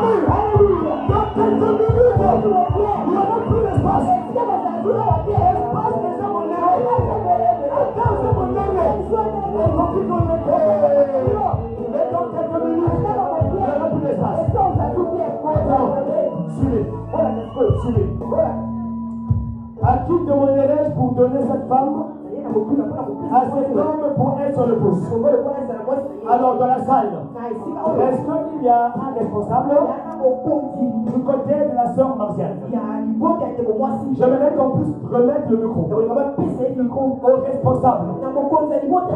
Alléluia. Dans quelques minutes, il n'y aura plus d'espace. Espace déjà mon nez. Attends, c'est mon nez. Mais dans quelques minutes, il n'y aura plus d'espace. Suivez. Suivez. À qui demanderais-je pour donner cette femme à cet homme pour être sur le pouce? Alors, dans la salle, est-ce qu'il y a un responsable du côté de la sœur Martial? J'aimerais qu'on puisse remettre le micro au responsable de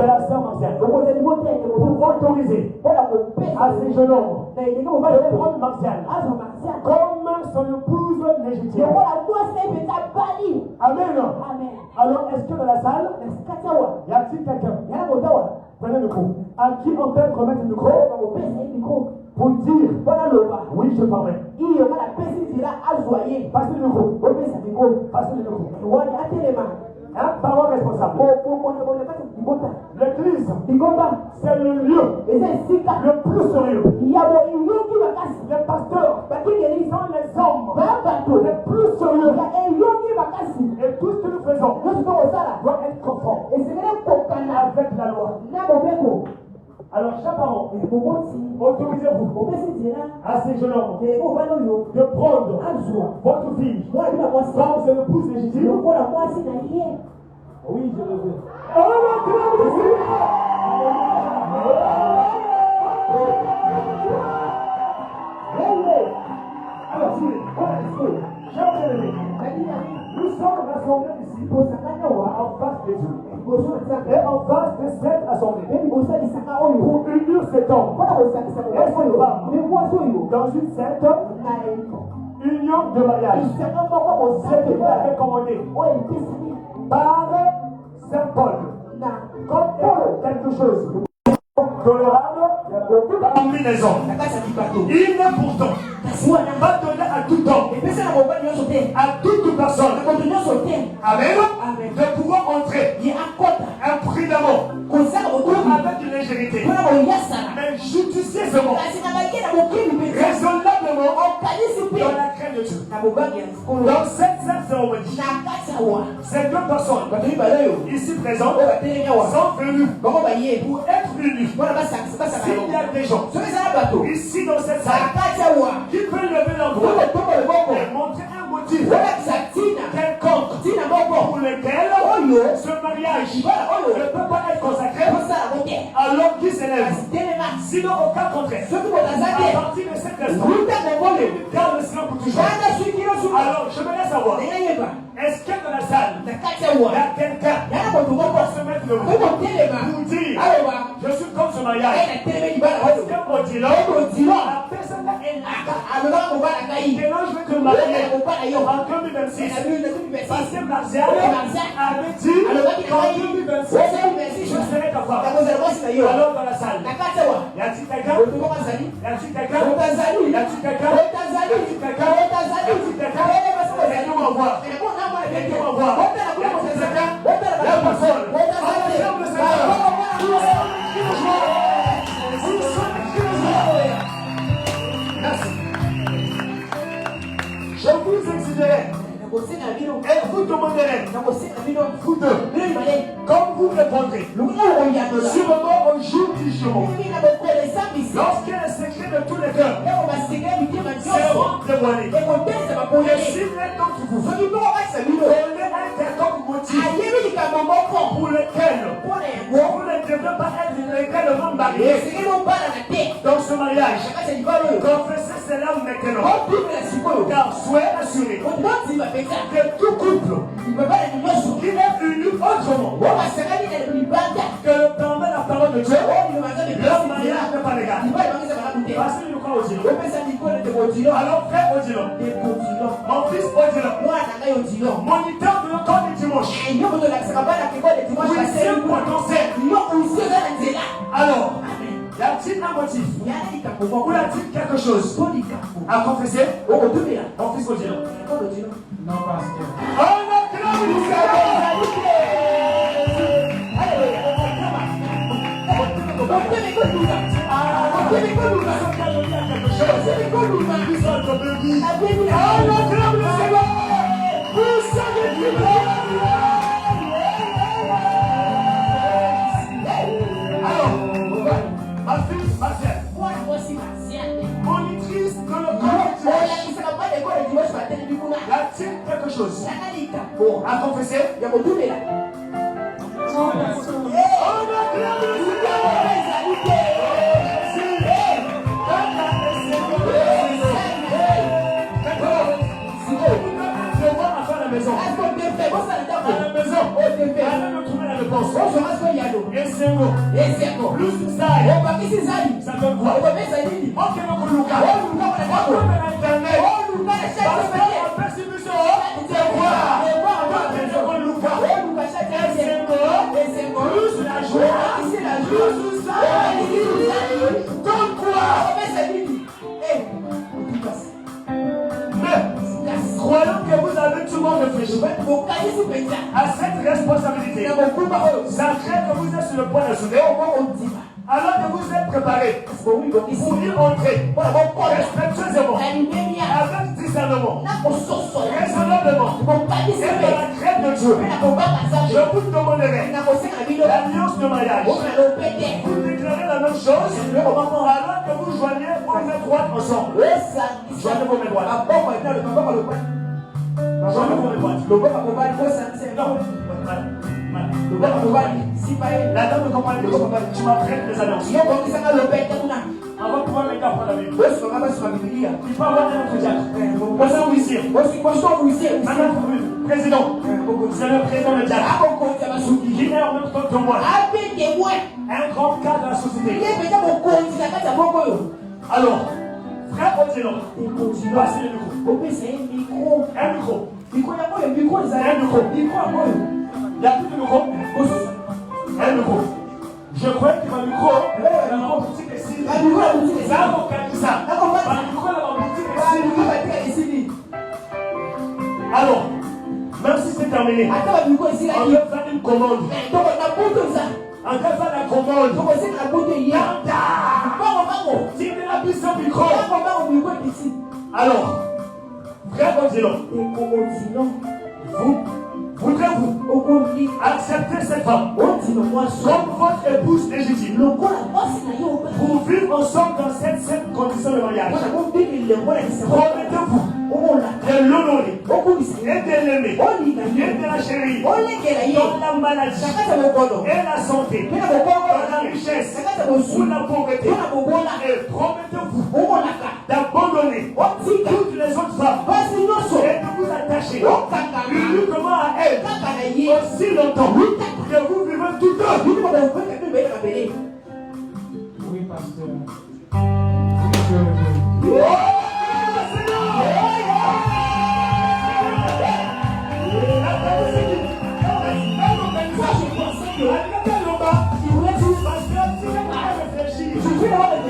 la sœur Martial pour autoriser à ces jeunes hommes de prendre Martial comme son épouse légitime. Amen. Alors, est-ce que dans la salle, y a-t-il quelqu'un? Prenez le micro. À qui on peut remettre le micro pour dire oui, je permets. Passez le micro. Un parole responsable. L'église, c'est le lieu le plus sérieux. Les pasteurs sont les hommes les plus sérieux. Et tout ce que nous faisons doit être conforme avec la loi. Alors, chaque parent, autorisez-vous à ces jeunes hommes de prendre votre fille comme c'est le pouce légitime. Oui, je le veux. Alors, nous sommes rassemblés ici en face de Dieu et en face de cette assemblée pour unir cet homme et cette femme dans une sainte union de mariage. C'est ce qui a été commandé par Saint Paul comme quelque chose tolérable parmi les hommes. Il n'est pourtant pas donné à tout homme, à toute personne, Amen, de pouvoir entrer imprudemment avec une légèreté, mais judicieusement, raisonnablement, dans la crainte de Dieu. Dans cette cérémonie, ces deux personnes ici présentes sont venues pour être unies. S'il y a des gens ici dans cette salle qui peuvent lever leur doigt et montrer un motif quelconque pour lequel ce mariage ne peut pas être consacré, alors qui s'élève. Sinon, aucun contraire. À partir de cet instant, garde le silence pour toujours. Alors, je me laisse savoir. Est-ce que dans la salle, il y a quelqu'un qui va se mettre le mot pour dire je suis comme ce mariage? Est-ce que la personne est là? Et non, je vais te marier en 2026. Parce que Martial avait dit qu'en 2026, je serai ta femme. Alors dans la salle, y a-t-il quelqu'un? Y a-t-il quelqu'un? Y a-t-il quelqu'un? Aidez-moi à voir. Aidez-moi à voir. La personne. Ferme le Seigneur. Merci. Je vous exigerai et vous demanderez, vous deux, comme vous répondrez, sûrement au jour du jour, lorsque le secret de tous les cœurs seront dévoilés, et si l'un d'entre vous connaît un quelconque motif pour lequel vous ne devez pas être légalement marié dans ce mariage, confessez cela maintenant, car soyez assurés que tout couple qui est uni autrement que le permet la parole de Dieu, leur mariage n'est pas légal. Parce que nous croyons au Odilon. Alors frère Odilon, mon fils Odilon, moniteur de l'école du dimanche, huitième potentiel. Alors, y a-t-il un motif ou y a-t-il quelque chose à confesser? Mon fils Odilon. Non, pasteur. On acclame le Seigneur. Alléluia. chose. Ils sont ton baby. On acclame le Seigneur. Vous savez qui alors, ma fille, ma sœur, monitrice de l'école. La tienne quelque chose. Bon, à confesser. On acclame le Seigneur. Maison. À la maison, allez me trouver la réponse. Et c'est bon. Plus ça, ça donne quoi? Ok, donc Lucas. On internet. Parce qu'en persécution, c'est quoi? Plus la joie, plus ça, comme quoi? Mais croyons que vous avez tout le monde réfléchi à cette responsabilité sacrée que vous êtes sur le point de soulever. Alors que vous êtes préparés pour y entrer respectueusement, avec discernement, raisonnablement et dans la crainte de Dieu, je vous demanderai l'alliance de mariage. Vous déclarez la même chose alors que vous joignez vos mains droites ensemble. Joignez vos mains droites. Joignez vos mains droites. La dame de compagnie, tu m'apprêtes les annonces. On va pouvoir mettre à prendre la Bible. Il peut avoir un autre diacre. Moi, c'est un huissier. Madame, président. C'est le président de diacre. Qui est en même temps que moi. Un grand cadre de la société. Alors, frère Odilon, voici le micro. Un micro. Il n'y a plus de micro. Un micro. Je crois que ma micro, la boutique est ici. Ça va ça. Ma micro, la boutique est ici. Alors, même si c'est terminé, on va faire une commande. On va faire la commande. Tirez la piste au micro. Alors, frère Odilon, voudrez-vous accepter cette femme comme votre épouse légitime pour vivre ensemble dans cette condition de mariage? Promettez-vous de l'honorer et de l'aimer et de la chérir dans la maladie et la santé, dans la richesse ou la pauvreté. Et promettez-vous d'abandonner toutes les autres femmes et de vous attacher uniquement à elle aussi longtemps que vous vivez tout le temps. Oui, pasteur.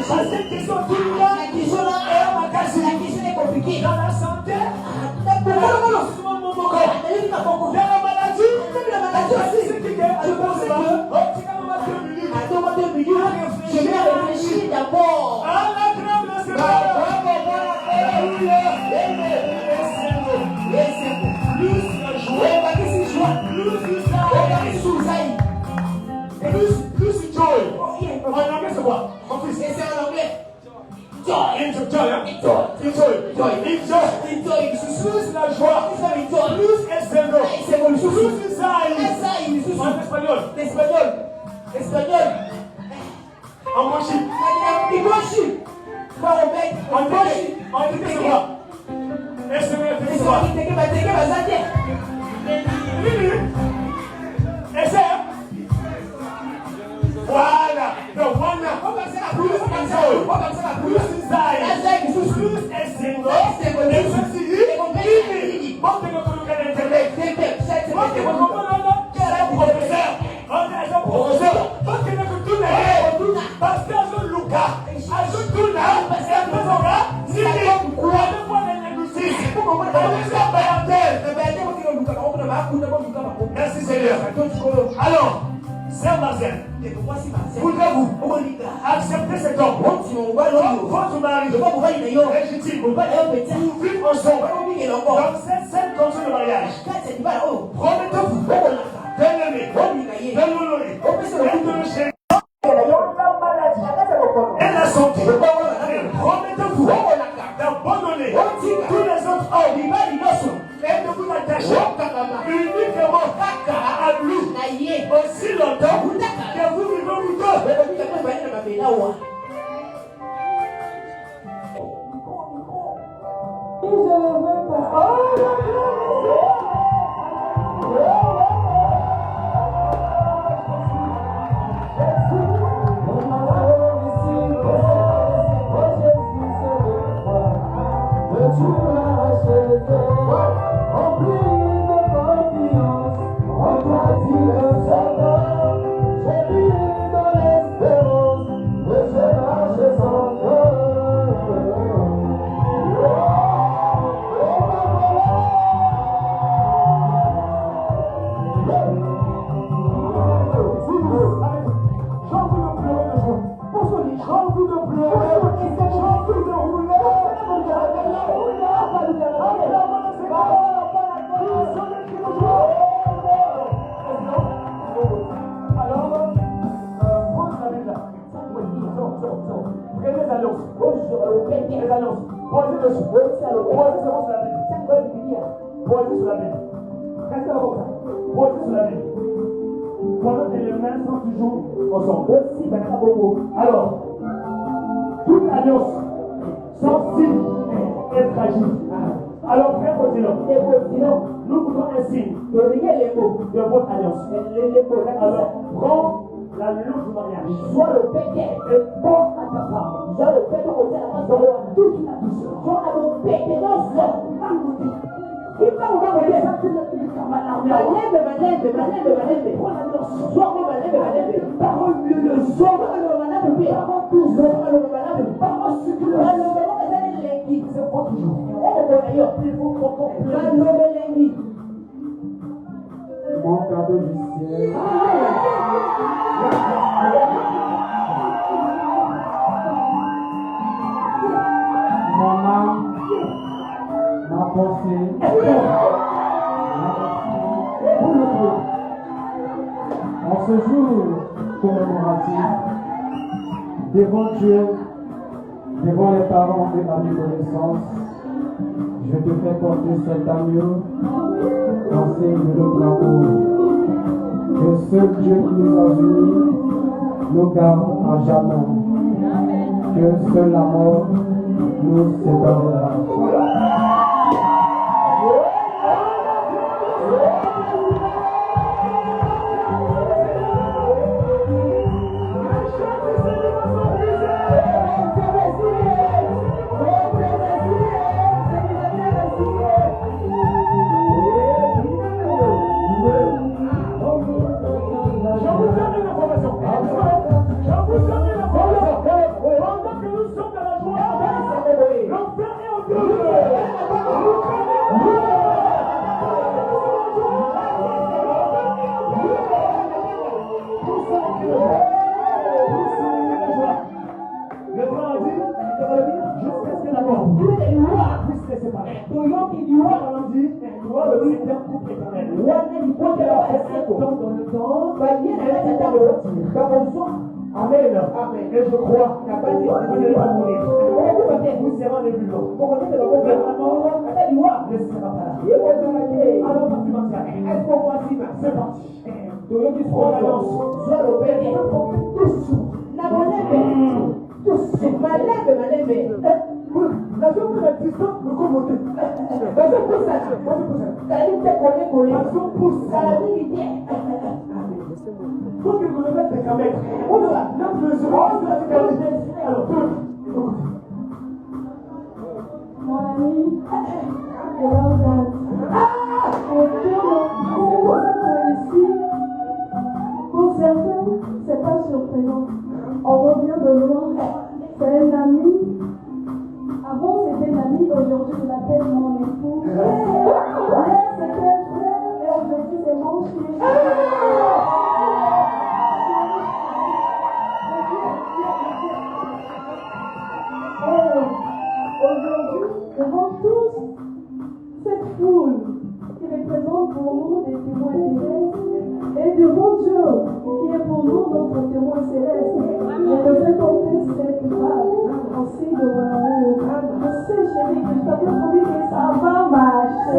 Cette question tout le monde, la question est compliquée. Dans la santé, dans la maladie, c'est qui est je vais réfléchir d'abord. Plus joy. En anglais, c'est quoi? Mon fils, c'est en anglais. Joy. Plus la joie. Plus plus ça. En espagnol. En mochi. En c'est quoi? Voilà. Donc, voilà. Plus merci Seigneur. Alors, Sœur Marcel, voudrez-vous accepter cet homme votre mari est légitime pour vivre ensemble dans cette scène comme de mariage. Promettez-vous de l'aimer, de l'honorer, et de le chérir. Et la santé. Promettez-vous d'abandonner tous les autres hommes et de vous attacher uniquement à lui aussi longtemps que vous vivez vous deux. Pendant que les mains sont toujours ensemble. Alors, toute alliance sensible est fragile. Alors, frère continent, nous voulons un signe de votre alliance. Alors, prends la louche du mariage. Et porte à ta femme. Toute la douceur. Mon cadeau du ciel. Mon âme, ma pensée, en ce jour commémoratif, devant Dieu, devant les parents de ma reconnaissance, je te fais porter cet agneau en signe de notre amour. Que seul Dieu qui nous a unis nous garde à jamais. Que seul la mort nous séparera. Amen. Et je crois qu'il n'y a pas de mourir. Nous serons les plus longs. Ne sera pas là. Alors, c'est parti. Prends l'alliance. Faut que vous le mettez quand même. On va. Alors, mon ami, pour certains, c'est pas surprenant. On revient de loin. C'est un ami. Avant, c'était un ami. Aujourd'hui, je l'appelle mon époux. Hier, c'était un frère. Et aujourd'hui, c'est mon chien. devant tous cette foule qui représente pour nous des témoins terrestres et devant Dieu qui est pour nous notre témoin céleste. Je te fais porter cette bague en signe de mon amour. Je sais, chérie, que je t'avais promis que ça va marcher.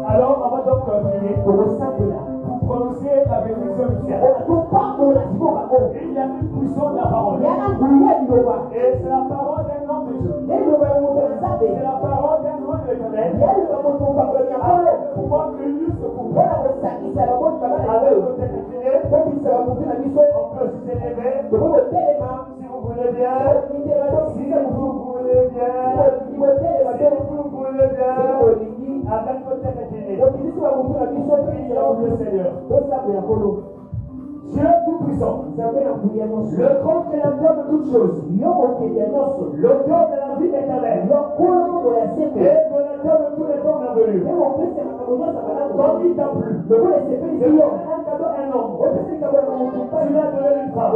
Alors, on va donc prier pour prononcer la bénédiction du ciel. Il y a une puissance de la parole. Et c'est la parole d'un homme de Dieu. C'est la parole d'un homme de l'Éternel. Pour pouvoir réunir ce pouvoir. Avec le technicien, on peut s'élever. Si vous voulez bien. Si vous voulez bien. Avec votre technicien. Prions le Seigneur. Dieu tout-puissant, le grand créateur de toutes choses, l'auteur de la vie éternelle, et donateur de tous les temps merveilleux. Quand il t'a plu, de donner un cadeau à un homme, tu l'as donné une femme.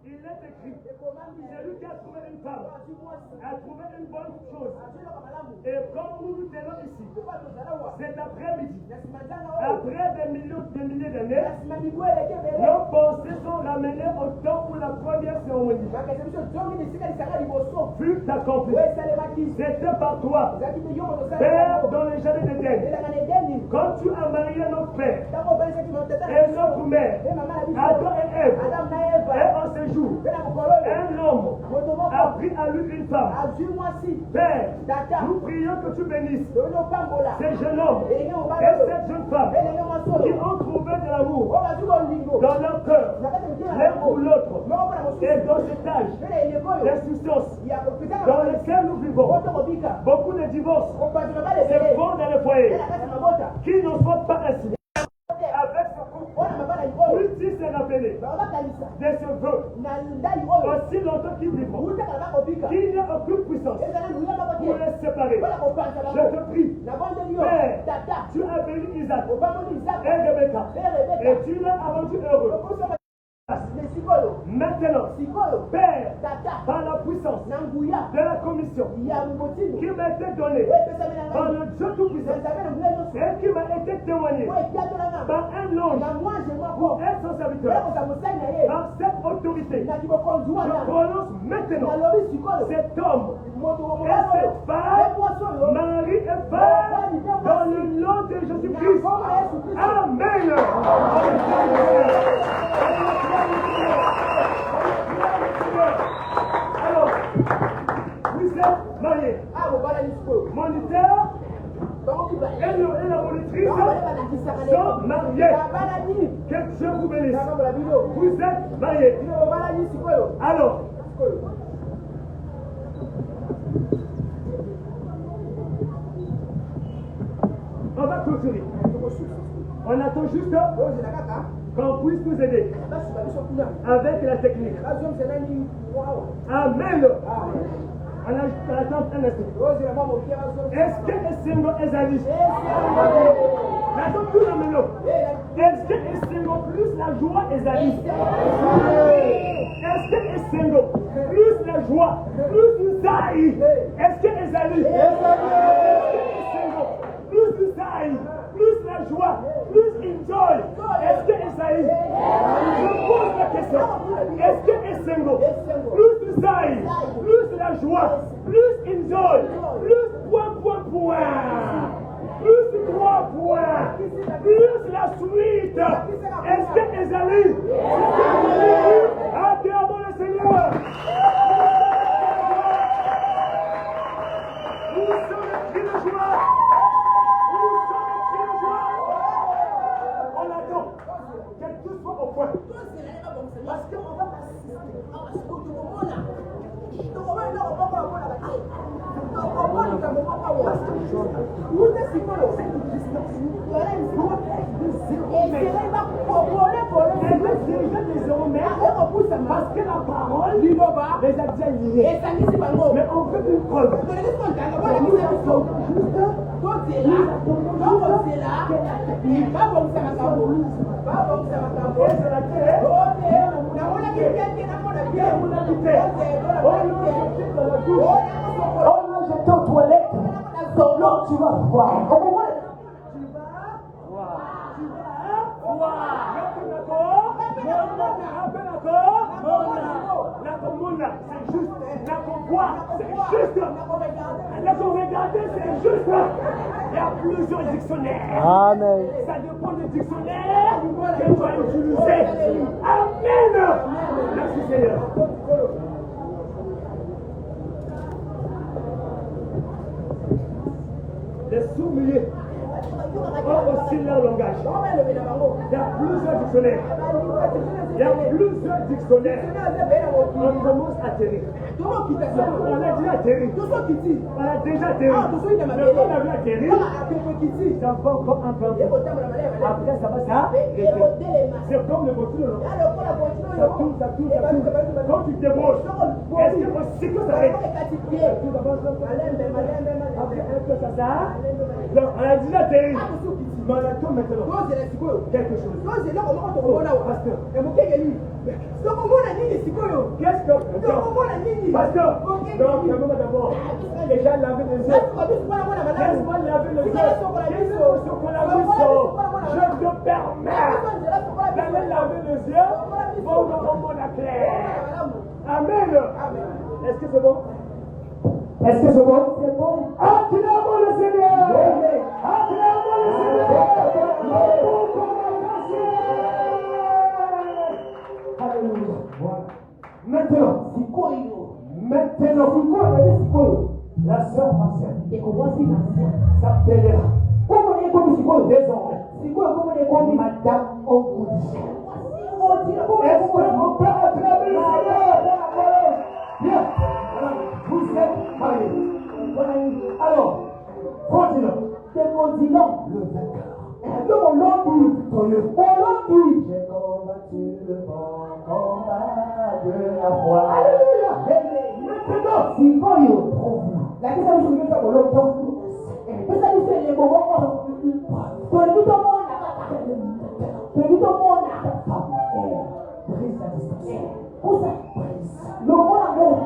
Il est écrit, celui qui a trouvé une femme a trouvé une bonne chose. Et comme nous nous tenons ici, cet après-midi, après des milliers d'années, nos pensées sont ramenées au temps où la première cérémonie fut accomplie. C'était par toi, Père, dans le jardin d'Éden. Quand tu as marié notre Père et notre mère, Adam et Ève, et en ce jour, un homme a pris à lui une femme. Père, nous prions que tu bénisses ces jeunes hommes et cette jeune femme qui ont trouvé de l'amour dans leur cœur, l'un pour l'autre, et dans cet âge d'insouciance dans lequel nous vivons. Beaucoup de divorces se font dans le foyer qui ne sont pas ainsi. Avec ce couple, Plus tu s'est rappelé de ce vœu, aussi longtemps qu'ils vivront, qu'il n'y a aucune puissance pour les séparer. Je te prie, Père, tu as béni Isaac et Rebecca, et tu l'as rendu heureux. Maintenant, Père, par la puissance de la commission qui m'a été donnée par le Dieu Tout-Puissant et qui m'a été témoigné par un ange pour être son serviteur, par cette autorité, je prononce maintenant cet homme et cette femme, mari et femme, dans le nom de Jésus-Christ. Amen. Alors, vous êtes mariés. Moniteur et la monitrice sont mariés. Que Dieu vous bénisse. Vous êtes mariés. Alors, on va clôturer. On attend juste qu'on puisse nous aider avec la technique. Amen. On attend un instant. Est-ce que Essengo est allé? Attends tout le monde. Est-ce que Essengo plus la joie est allé? Est-ce que Essengo plus la joie, plus du saï? Est-ce que Ezali? Plus du saï, plus la joie, plus enjoy. Est-ce que Esaïe? Je pose la question. Est-ce que Essengo, plus du saï, plus la joie, plus enjoy, plus point, plus 3 points, plus la suite? Est-ce que Esaïe? Acclamons le Seigneur. Nous sommes les cris de joie. On attend que tout soit au point. Parce qu'on va passer. Parce que la parole les a déjà liés. Mais on veut une preuve. J'étais aux toilettes. Non, tu vas voir. Tu vas voir. C'est juste. La voir, c'est juste. La regarder, c'est juste. Il y a plusieurs dictionnaires. Amen. Ça dépend des dictionnaires que tu vas utiliser. Amen. Merci Seigneur. Les sourds-muets ont aussi leur langage. Il y a plusieurs dictionnaires. On commence à atterrir. On a déjà atterri. Mais quand on a vu atterrir, ça va encore un peu. Après, ça va s'arrêter. C'est comme le voiture. Ça tourne. Quand tu te débranches, est-ce que aussi que ça s'arrête? Après, est-ce que ça s'arrête? Donc, on a déjà atterri. Mais on attend maintenant quelque chose. Pasteur. Qu'est-ce que Pasteur, donc d'abord, déjà laver les yeux. Laisse-moi laver les yeux. Je te permets d'aller laver les yeux pour le moment clair. Amen. Est-ce que c'est bon? Est-ce que c'est bon? C'est bon. Acclamons le Seigneur. Acclamons le Seigneur. Alléluia. Maintenant, la sœur Martial s'appellera désormais Madame Ogoudi. Est-ce qu'on peut acclamer le Seigneur? Bien. Vous êtes mariés. Alors, continent. C'est continent le vainqueur. Le long dit victorieux. Le long dit première fois. Alléluia. Maintenant, si vous trouve la question que je veux faire au longtemps, vous allez faire les moments où tout le monde brise la distance. Où ça? Le monde amour.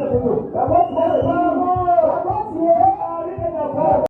C'est